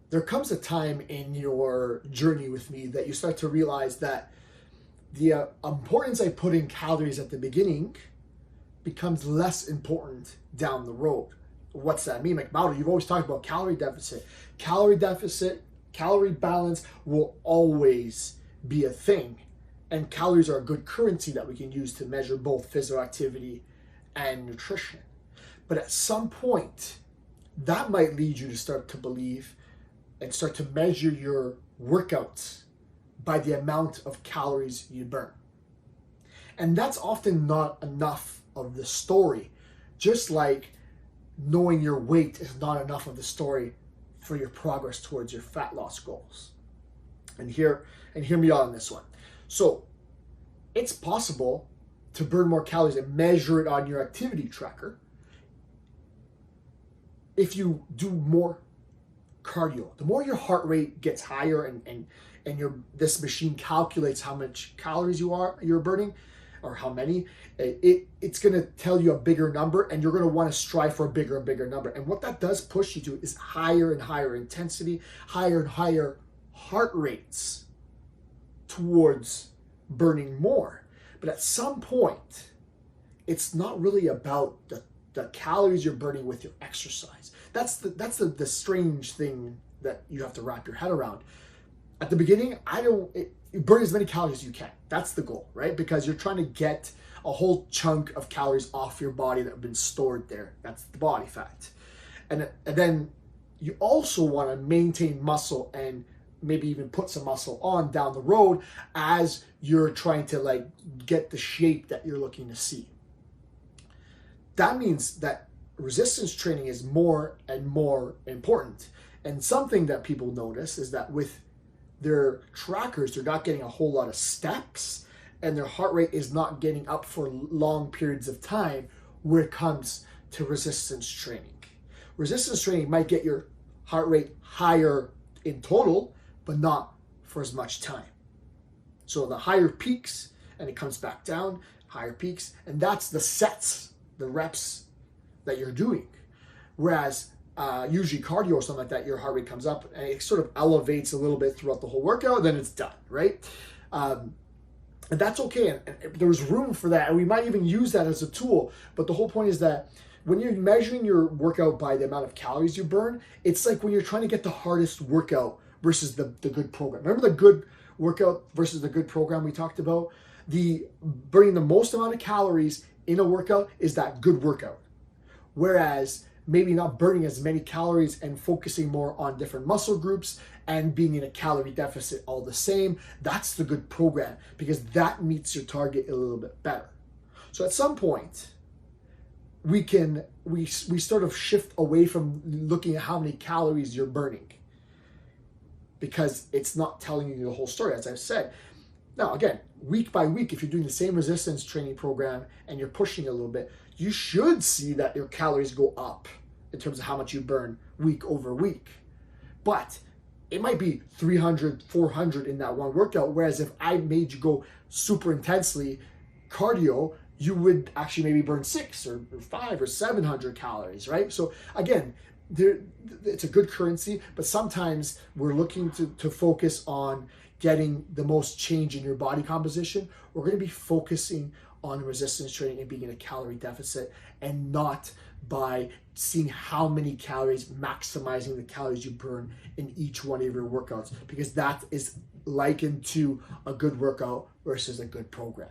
There comes a time in your journey with me that you start to realize that the importance I put in calories at the beginning becomes less important down the road. What's that mean? Like, Mauro, you've always talked about calorie deficit. Calorie deficit, calorie balance will always be a thing. And calories are a good currency that we can use to measure both physical activity and nutrition. But at some point, that might lead you to start to believe and start to measure your workouts by the amount of calories you burn. And that's often not enough of the story. Just like knowing your weight is not enough of the story for your progress towards your fat loss goals. And hear me out on this one. So it's possible to burn more calories and measure it on your activity tracker if you do more cardio. The more your heart rate gets higher and this machine calculates how much calories you're burning, or how many, it's going to tell you a bigger number, and you're going to want to strive for a bigger and bigger number. And what that does push you to is higher and higher intensity, higher and higher heart rates towards burning more. But at some point, it's not really about the calories you're burning with your exercise. That's the strange thing that you have to wrap your head around. At the beginning, you burn as many calories as you can. That's the goal, right? Because you're trying to get a whole chunk of calories off your body that have been stored there. That's the body fat. And then you also want to maintain muscle and maybe even put some muscle on down the road as you're trying to get the shape that you're looking to see. That means that resistance training is more and more important. And something that people notice is that with their trackers, they're not getting a whole lot of steps, and their heart rate is not getting up for long periods of time when it comes to resistance training. Resistance training might get your heart rate higher in total, but not for as much time. So the higher peaks, and it comes back down, higher peaks, and that's the sets, the reps that you're doing. Whereas usually cardio or something like that, your heart rate comes up and it sort of elevates a little bit throughout the whole workout, then it's done, right? And that's okay, and there's room for that, and we might even use that as a tool. But the whole point is that when you're measuring your workout by the amount of calories you burn, it's like when you're trying to get the hardest workout versus the good program. Remember the good workout versus the good program we talked about? The burning the most amount of calories in a workout is that good workout. Whereas maybe not burning as many calories and focusing more on different muscle groups and being in a calorie deficit all the same, that's the good program, because that meets your target a little bit better. So at some point, we sort of shift away from looking at how many calories you're burning, because it's not telling you the whole story, as I've said. Now, again, week by week, if you're doing the same resistance training program and you're pushing a little bit, you should see that your calories go up in terms of how much you burn week over week. But it might be 300, 400 in that one workout, whereas if I made you go super intensely cardio, you would actually maybe burn 600 or 500 or 700 calories, right? So again, it's a good currency, but sometimes we're looking to focus on getting the most change in your body composition. We're going to be focusing on resistance training and being in a calorie deficit, and not by seeing how many calories, maximizing the calories you burn in each one of your workouts, because that is likened to a good workout versus a good program.